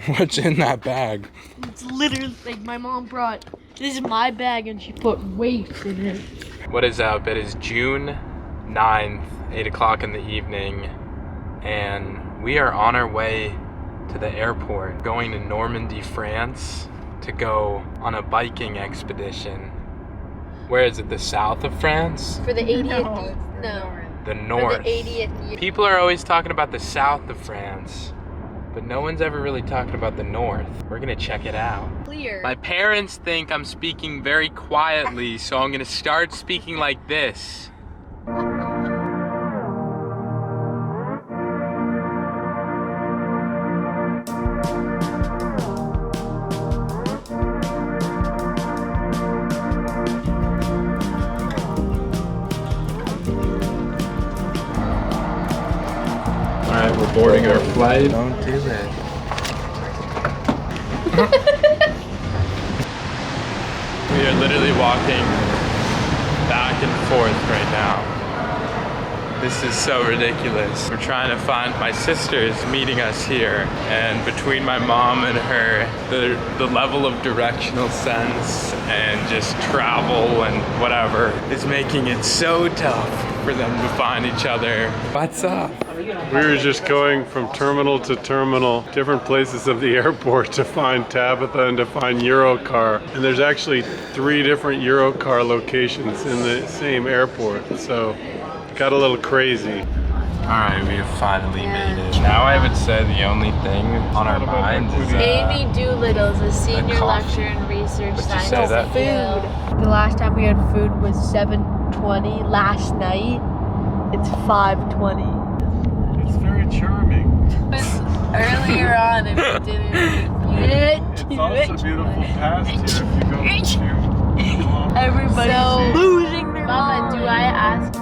What's in that bag? It's literally like my mom brought. This is my bag and she put weights in it. What is up? It is June 9th, 8 o'clock in the evening, and we are on our way to the airport, going to Normandy, France, to go on a biking expedition. Where is it? The south of France? For the 80th? No. The north. For the 80th year. People are always talking about the south of France, but no one's ever really talking about the north. We're gonna check it out. Clear. My parents think I'm speaking very quietly, so I'm gonna start speaking like this. Alright, we're boarding our flight. Don't do it. We are literally walking back and forth right now. This is so ridiculous. We're trying to find, my sister is meeting us here, and between my mom and her, the level of directional sense and just travel and whatever is making it so tough for them to find each other. What's up? We were just going from terminal to terminal, different places of the airport to find Tabitha and to find Eurocar. And there's actually 3 different Eurocar locations in the same airport, so it got a little crazy. Alright, we have finally made it. Now I would say the only thing on our minds is Amy Doolittle's a senior coffee. lecturer in research What'd you science. say, that? Food. The last time we had food was 7:20. Last night, it's 5:20. It's very charming. Earlier on, if you didn't. It's also beautiful past here if you go to Everybody's So, losing their Mama, mind. do I ask?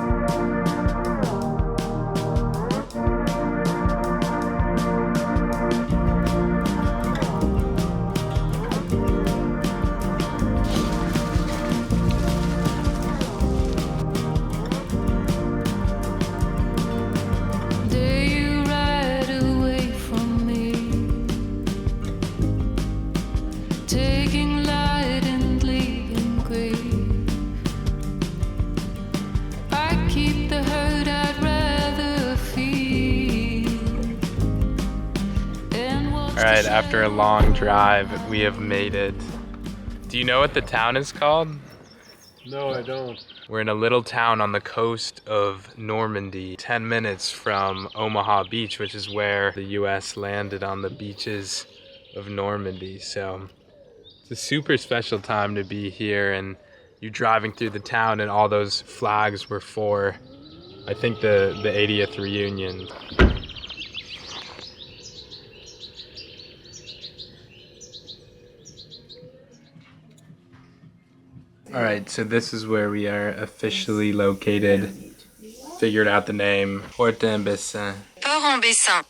Alright, after a long drive, we have made it. Do you know what the town is called? No, I don't. We're in a little town on the coast of Normandy, 10 minutes from Omaha Beach, which is where the US landed on the beaches of Normandy. So it's a super special time to be here, and you're driving through the town and all those flags were for, I think, the 80th reunion. All right, so this is where we are officially located. Figured out the name. Port-en-Bessin. Port-en-Bessin.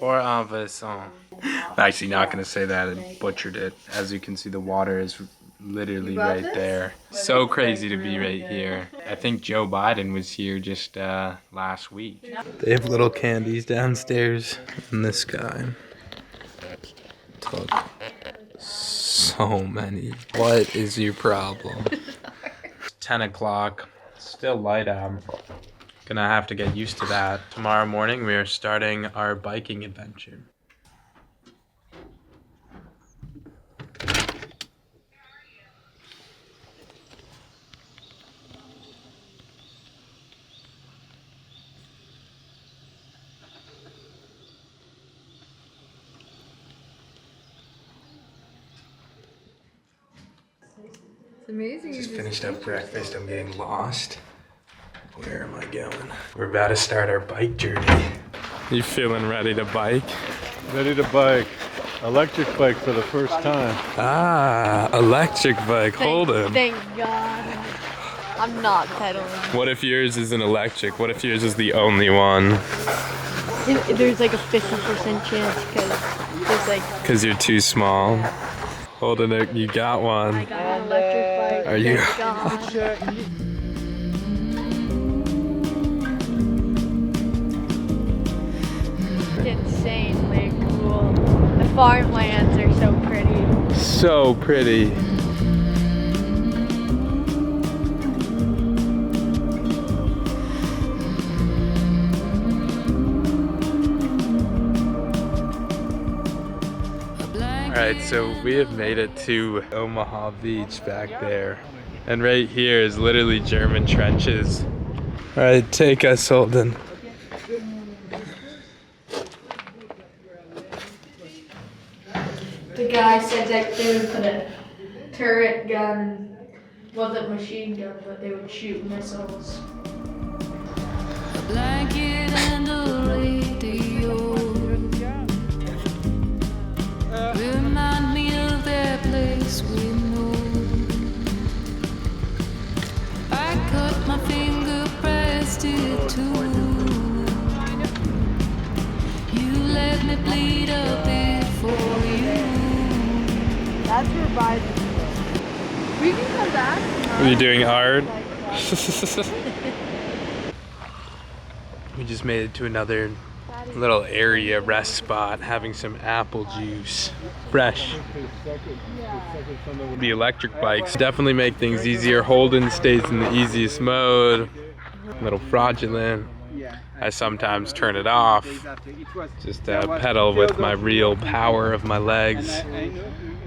Port-en-Bessin. I'm actually not gonna say that, I butchered it. As you can see, the water is literally right there. So crazy to be right here. I think Joe Biden was here just last week. They have little candies downstairs in the sky. Took so many. What is your problem? It's 10 o'clock. Still light out. Gonna have to get used to that. Tomorrow morning we are starting our biking adventure. Amazing. Just finished up breakfast. I'm getting lost. Where am I going? We're about to start our bike journey. You feeling ready to bike? Ready to bike. Electric bike for the first time. Ah, electric bike. Hold it. Thank God. I'm not pedaling. What if yours isn't electric? What if yours is the only one? There's like a 50% chance because there's like. Because you're too small. Holding it, you got one. I got an electric bike. Are you? Thank God. Insanely cool. I farmlands are so pretty. So pretty. Alright, so we have made it to Omaha Beach back there. And right here is literally German trenches. Alright, take us, Holden. The guy said that they would put a turret gun, wasn't machine gun, but they would shoot missiles. Blanket and a radio remind me of that place we know. I cut my finger, pressed it too. You let me bleed a bit for you. That's reviving. We can come back. Are you doing art? We just made it to another little area rest spot, having some apple juice. Fresh. The electric bikes definitely make things easier. Holden stays in the easiest mode. A little fraudulent. I sometimes turn it off. Just pedal with my real power of my legs.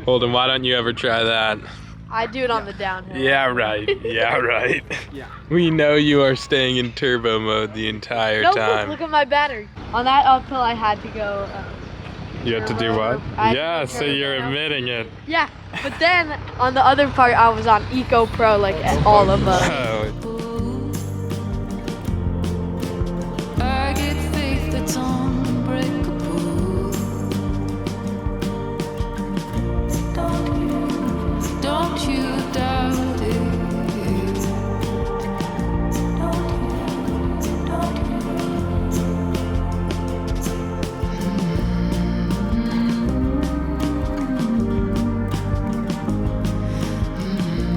Holden, why don't you ever try that? I do it on the downhill. Yeah, right. Yeah, right. We know you are staying in turbo mode the entire time. Look at my battery. On that uphill, I had to go. You had to do what? I Yeah, so turned you're it down. admitting it. Yeah, but then on the other part, I was on Eco Pro, like all of us. Oh, I get faith that's unbreakable. Don't you doubt it.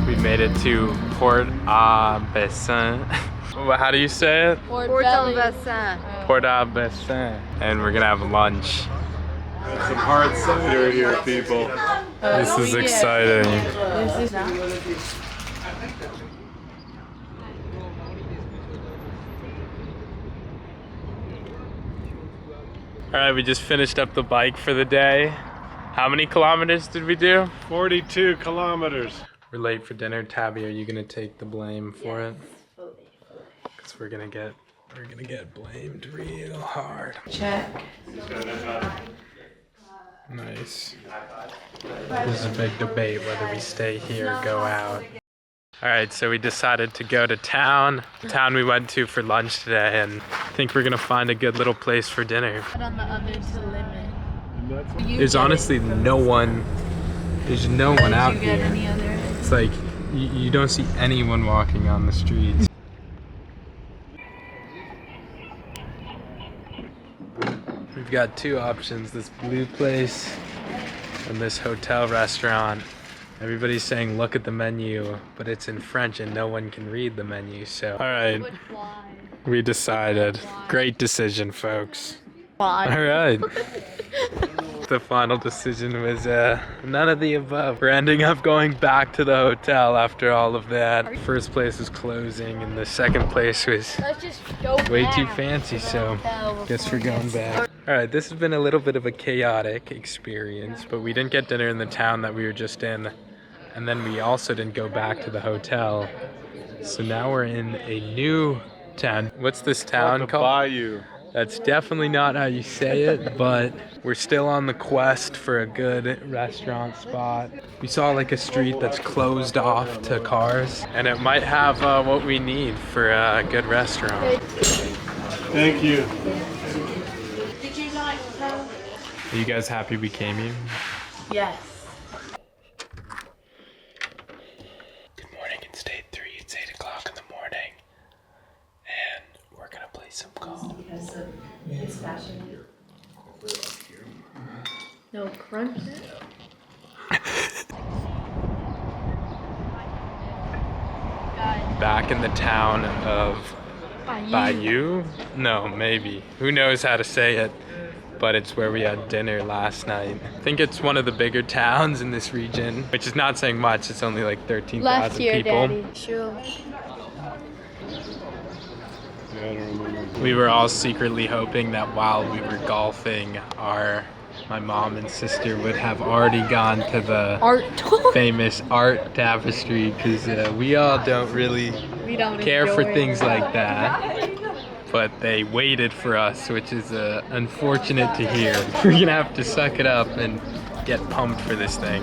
we made it to Port au Bassin. How do you say it? Port-en-Bassin. Port au Bassin. And we're gonna have lunch. Some hard cider here, people. This is exciting. All right, we just finished up the bike for the day. How many kilometers did we do? 42 kilometers. We're late for dinner. Tabby, are you gonna take the blame for it? Because we're gonna get blamed real hard. Check. Nice. This is a big debate whether we stay here or go out. All right, so we decided to go to town. The town we went to for lunch today, and I think we're gonna find a good little place for dinner. On the other to limit. There's honestly no one. There's no one out Did you get here. any other? It's like you don't see anyone walking on the streets. We've got two options, this blue place and this hotel restaurant. Everybody's saying look at the menu, but it's in French and no one can read the menu, so. All right, Would fly. we decided. Great decision, folks. Fly. All right. The final decision was none of the above. We're ending up going back to the hotel after all of that. First place was closing and the second place was Let's just go way back too fancy, to the so hotel guess we're before going back. All right, this has been a little bit of a chaotic experience, but we didn't get dinner in the town that we were just in, and then we also didn't go back to the hotel. So now we're in a new town. What's this town The called? Bayou. That's definitely not how you say it, but we're still on the quest for a good restaurant spot. We saw like a street that's closed off to cars, and it might have what we need for a good restaurant. Thank you. Did you not know? Are you guys happy we came here? Yes. Good morning, it's day 3. It's 8 o'clock in the morning, and we're gonna play some golf. No crunch. Back in the town of Bayou? No, maybe. Who knows how to say it? but it's where we had dinner last night. I think it's one of the bigger towns in this region, which is not saying much. It's only like 13,000 people. Sure. Yeah, I don't remember. We were all secretly hoping that while we were golfing, my mom and sister would have already gone to the Art. famous art tapestry, because we all don't really care for things like that. But they waited for us, which is unfortunate to hear. We're gonna have to suck it up and get pumped for this thing.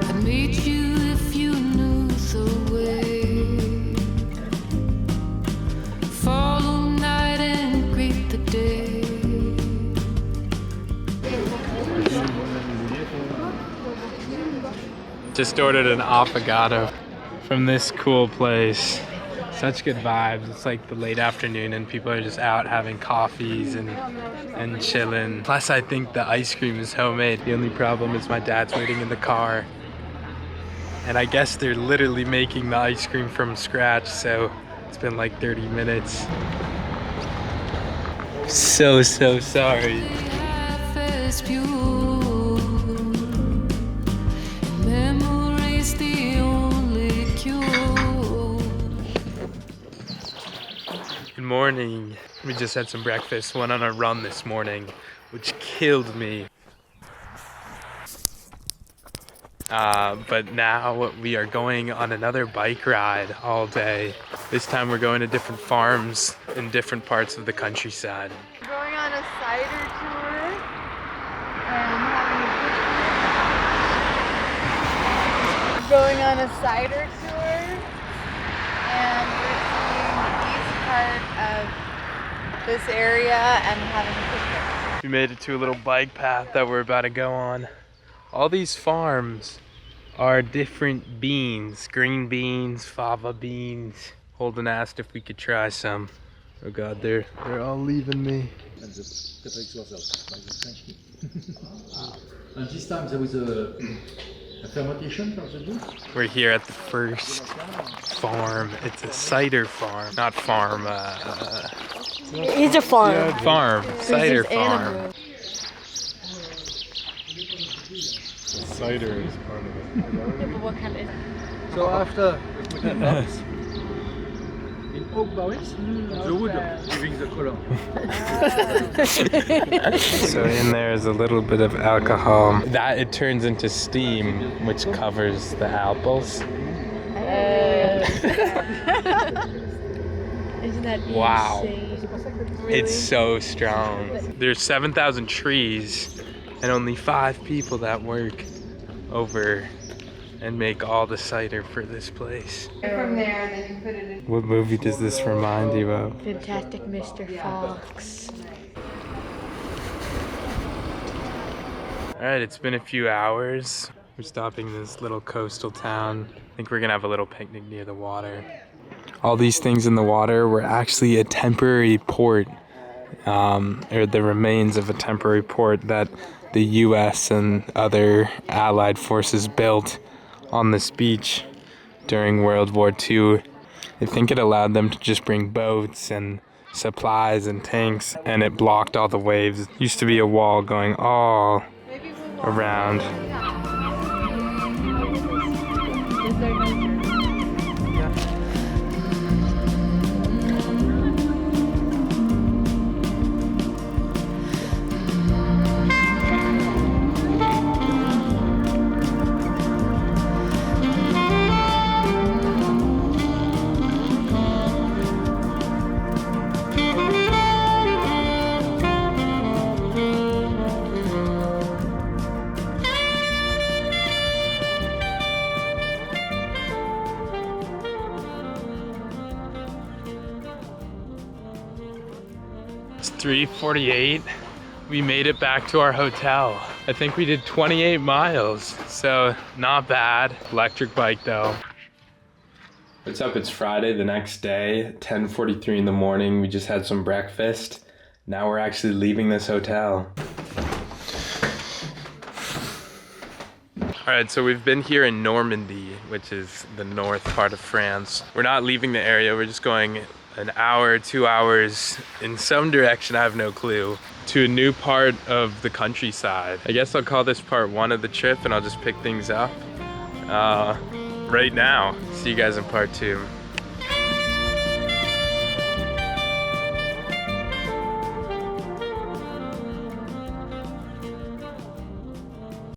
I'd meet you if you knew the way. Follow night and greet the day. Just ordered an affogato from this cool place. Such good vibes. It's like the late afternoon and people are just out having coffees and chilling. Plus I think the ice cream is homemade. The only problem is my dad's waiting in the car. And I guess they're literally making the ice cream from scratch, so it's been like 30 minutes. So sorry. Half as pure. Memory's the only cure. Good morning. We just had some breakfast, went on a run this morning, which killed me. But now we are going on another bike ride all day. This time we're going to different farms in different parts of the countryside. Going on a cider tour and having a picnic. Going on a cider tour and we're seeing the east part of this area and having a picnic. We made it to a little bike path that we're about to go on. All these farms are different beans, green beans, fava beans. Holden asked if we could try some. Oh God, they're all leaving me. And this time there was a fermentation of the juice. We're here at the first farm. It's a cider farm, not farm. It's a farm. Yeah, farm, cider farm. Cider is part of it. Yeah, but what kind of? So after we put the nuts in oak barrels, the wood giving the color. So in there is a little bit of alcohol. That it turns into steam, which covers the apples. Isn't that Wow. insane? It's so strong. There's 7,000 trees and only 5 people that work over and make all the cider for this place. From there, then you put it in. What movie does this remind you of? Fantastic Mr. Fox. Alright, it's been a few hours. We're stopping in this little coastal town. I think we're gonna have a little picnic near the water. All these things in the water were actually a temporary port, or the remains of a temporary port that the US and other allied forces built on this beach during World War II. I think it allowed them to just bring boats and supplies and tanks, and it blocked all the waves. It used to be a wall going all around. It's 3:48. We made it back to our hotel. I think we did 28 miles, so not bad. Electric bike though. What's up? It's Friday, the next day, 10:43 in the morning. We just had some breakfast. Now we're actually leaving this hotel. All right, so we've been here in Normandy, which is the north part of France. We're not leaving the area, we're just going an hour, 2 hours in some direction, I have no clue, to a new part of the countryside. I guess I'll call this part 1 of the trip and I'll just pick things up right now. See you guys in part 2.